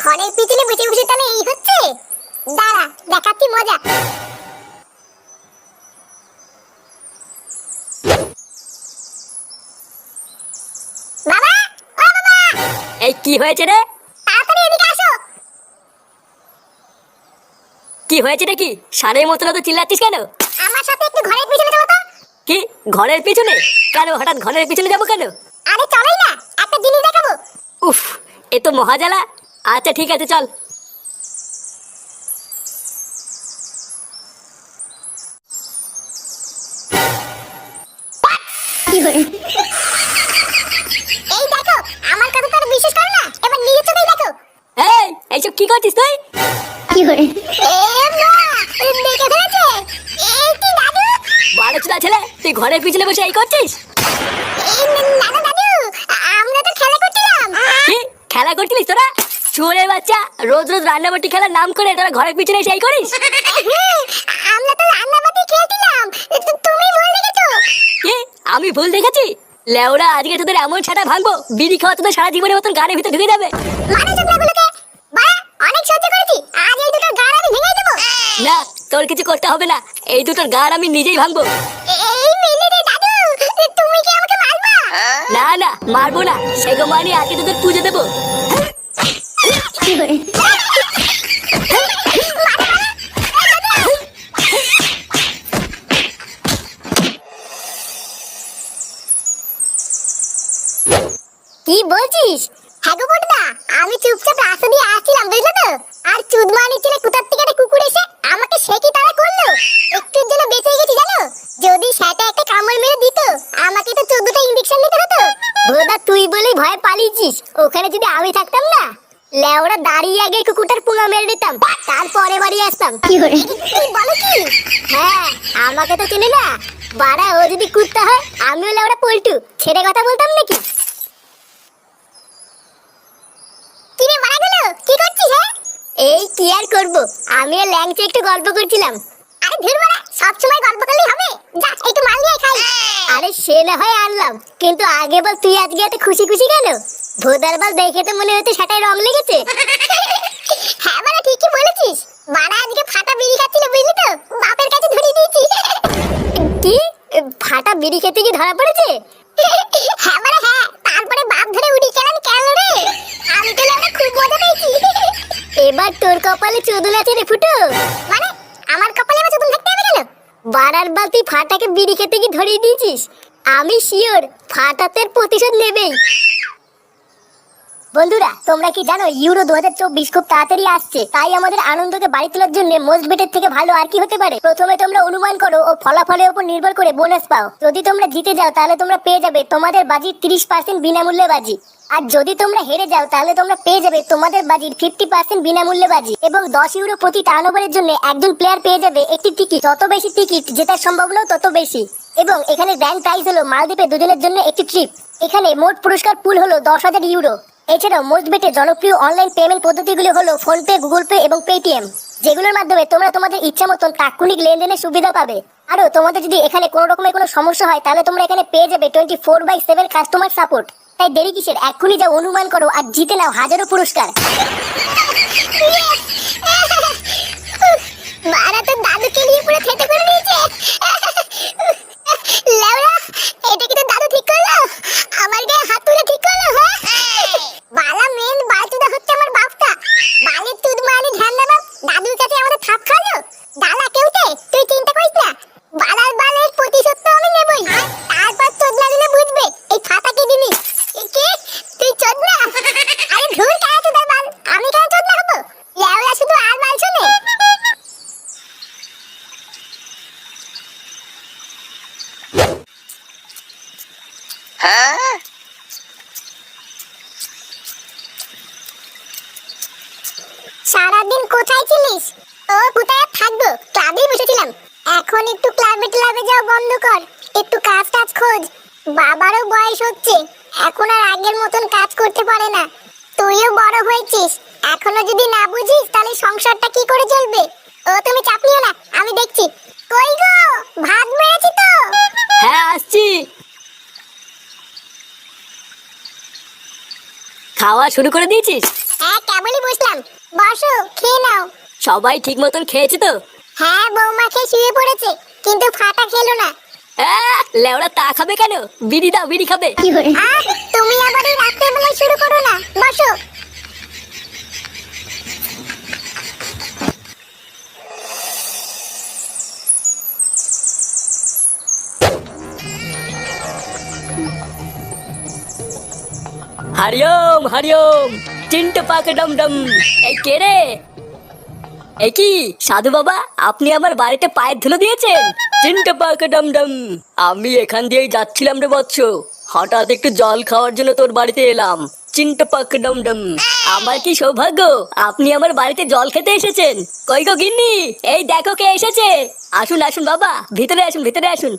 ঘরের পিছনে বসে বসে তাহলে এই হচ্ছে। দাঁড়া দেখাচ্ছি মজা। বাবা, ও বাবা, এই কি হয়েছে রে? তাড়াতাড়ি এদিকে আসো। কি হয়েছে নাকি? সারের মতো তো চিল্লাচ্ছিস কেন? আমার সাথে একটু ঘরের পিছনে যাবো তো। কি ঘরের পিছনে? কেন হঠাৎ ঘরের পিছনে যাবো কেন? আরে চলোই না, একটা জিনিস দেখাবো। উফ, এ তো মহাজালা। আচ্ছা ঠিক আছে চল। এই দেখো, আমার কথা তো আর বিশ্বাস করো না, এবার নিজের চোখেই দেখো। এই এইসব কি করছিস তুই? এ মা, দেখে ফেলেছে। এই কি দাদু? বারো চুদা ছেলে, তুই ঘরের পিছনে বসে এই করছিস? নানা দাদু, আমরা তো খেলা করছিলাম। কি খেলা করছিলিস তোরা? চোরের বাচ্চা, রোজ রোজ রান্নাবাটি খেলার নাম করে তোরা ঘরের পিছনে এসে এই করিস? আমরা তো রান্নাবাতি খেলছিলাম, তুমি ভুল দেখেছো। কি আমি ভুল দেখেছি? লেওরা আজকে তোদের এমন ছাটা ভাঙবো, বিড়ি খাওয়া তোদের সারা জীবনের মতন গানের ভিতরে ঢুকে যাবে। মানে চোখগুলোকে বাড়া, অনেক সহ্য করেছি, আজ এই দুটো গাড় আমি ভেঙে দেবো। না, তোর কিছু করতে হবে না, এই দুটোর গাড় আমি নিজেই ভাঙবো। এই মিলি রে দাদু, তুমি কি আমাকে মারবা? না না, মারবো না, সেগো মানি আজকে তোদের পুজো দেবো। কি বলছিস? হ্যাঁ গো বড়দা, আমি চুপচাপ রাস্তা দিয়ে আসছিলাম, বুঝলে তো? আর চুদমানি ছেলে কোথার থেকে একটা কুকুর এসে আমাকে সে কি তারা করলো। একটুর জন্য বেঁচে গেছি জানো। যদি সেটা একটা কামড় মেরে দিত, আমাকে তো 14টা ইনজেকশন নিতে হতো। বড়দা তুই বলেই ভয় পালিয়েছিস, ওখানে যদি আমি থাকতাম না, লেওরা দাঁড়িয়ে আগে কুকুরটার পুঙ্গা মেরে দিতাম, তারপরে বাড়ি আসতাম। কি বলো কি? হ্যাঁ, আমাকে তো চেনে না বাড়া, ও যদি কুত্তা হয় আমিও লেওরা পল্টু, ছেড়ে কথা বলতাম নাকি? কিরে মারাগুলো, কি করছিস হে? এই কি আর করব, আমি আর ল্যাংচা একটু গল্প করছিলাম। আরে ধুর মারা, সব সময় গল্প করলেই হবে? যা একটু মাল নিয়ে খাই। আরে সে না হয় আনলাম, কিন্তু আগে বল তুই আজকে এত খুশি খুশি কেন? ভোদার বাল দেখে তো মনে হচ্ছে সেটাই রং লেগেছে। হ্যাঁ মারা, ঠিকই বলেছিস। মারা আজকে ফাটা বিড়ি খাচ্ছিল, বুঝলি তো, বাপের কাছে ধরিয়ে দিয়েছি। কি ফাটা বিড়ি খেতে কি ধরা পড়েছে? হ্যাঁ মারা হ্যাঁ, তারপরে বাপ ধরে উড়ি কেন কেন রে? আমি তো আমরা খুব মজা পেয়েছি। এবার তোর কপালে চোদন আছে রে ফুটো। মানে আমার কপালে আবার চোদন থাকতে হবে কেন? বারার বাল তুই ফাটাকে বিড়ি খেতে কি ধরিয়ে দিয়েছিস? আমি শিওর ফাটাতের প্রতিশোধ নেবেই। বন্ধুরা তোমরা কি জানো ইউরো 2024 খুব তাড়াতাড়ি আসছে, তাই আমাদের আনন্দকে বাড়ি তোলার জন্য মোস্ট বেটের থেকে ভালো আর কি হতে পারে? প্রথমে তোমরা অনুমান করো ও ফলাফলের উপর নির্ভর করে বোনাস পাও। যদি তোমরা জিতে যাও তাহলে তোমরা পেয়ে যাবে তোমাদের বাজির 30% বিনামূল্যে বাজি, আর যদি তোমরা হেরে যাও তাহলে তোমরা পেয়ে যাবে তোমাদের বাজির 50% বিনামূল্যে বাজি, এবং 10 ইউরো প্রতি টার্নওভারের জন্য একজন প্লেয়ার পেয়ে যাবে একটি টিকিট। যত বেশি টিকিট জেতার সম্ভাবনাও তত বেশি। এবং এখানে গ্র্যান্ড প্রাইজ হলো মালদ্বীপে দুজনের জন্য একটি ট্রিপ। এখানে মোট পুরস্কার পুল হলো 10,000 ইউরো। এছাড়াও মোস্ট বেটে জনপ্রিয় অনলাইন পেমেন্ট পদ্ধতিগুলো হলো ফোনপে, গুগল পে এবং পেটিএম, যেগুলোর মাধ্যমে তোমরা তোমাদের ইচ্ছা মতন তাৎক্ষণিক লেনদেনের সুবিধা পাবে। আরও তোমাদের যদি এখানে কোনো রকমের কোনো সমস্যা হয় তাহলে তোমরা এখানে পেয়ে যাবে 24/7 কাস্টমার সাপোর্ট। তাই দেরি কিসের, এক্ষুনি যাও অনুমান করো আর জিতে নাও হাজারো পুরস্কার। মারা তো দাদুকে নিয়ে পুরো খেতে করে নিয়েছে। লেওড়া, এটা কি তো দাদু ঠিক করলো? আমার গায়ে হাত তুলে ঠিক করলো? হ্যাঁ বালা, মেন বালচুদা হচ্ছে আমার বাপটা। বালের তুদ মানে ধ্যান না বাপ, দাদুর কাছে আমাদের থাপ খাওয়ালো। ডালা কেউতে তুই চিন্তা করিস না, বালার বালের প্রতিশোধ তো আমি নেবই। তারপর চোদনা দিলে বুঝবে এই ফাটা কি জিনিস। কি তুই চোদনা? আরে ধুর কেন চোদার বাল, আমি কেন চোদনা হবো? লেওড়া শুধু আর বাল শোনে। সারাদিন কোথায় ছিলিস? ও কোথায় থাকবো, ক্লাবেই বসেছিলাম। এখন একটু ক্লাবে ক্লাবে যাও বন্ধ কর, একটু কাজ টাজ খোঁজ। বাবারও বয়স হচ্ছে, এখন আর আগের মতন কাজ করতে পারে না। তুইও বড় হয়েছিস, এখনো যদি না বুঝিস তাহলে সংসারটা কি করে চলবে? ও তুমি চাপ নিও না, আমি দেখছি। কই গো, ভাত মেরেছি তো। হ্যাঁ আসছি। খাওয়া শুরু করে দিয়েছিস? হ্যাঁ কেবলই বসলাম। বসো, খেয়ে নাও। সবাই ঠিক মতন খেয়েছে তো? হ্যাঁ, বৌমা খেয়ে শুয়ে পড়েছে, কিন্তু ফাটা খেলো না। লেওড়া তা খাবে কেন? বিড়ি দাও, বিড়ি খাবে। আর তুমি আবার এই রাত্রেবেলায় শুরু করো না, বসো। হারিওম হারিওম, চিন্টু পাক ডম ডম। এই কে রে? এই কি সাধু বাবা, আপনি আমার বাড়িতে পায়ের ধুলো দিয়েছেন? চিন্টু পাক ডম ডম, আমি এখান দিয়েই যাচ্ছিলাম রে বৎস, হঠাৎ একটু জল খাওয়ার জন্য তোর বাড়িতে এলাম। চিন্টু পাক ডম ডম, আমার কি সৌভাগ্য আপনি আমার বাড়িতে জল খেতে এসেছেন। কই গো গিন্নি, এই দেখো কে এসেছে। আসুন আসুন বাবা, ভিতরে আসুন, ভিতরে আসুন।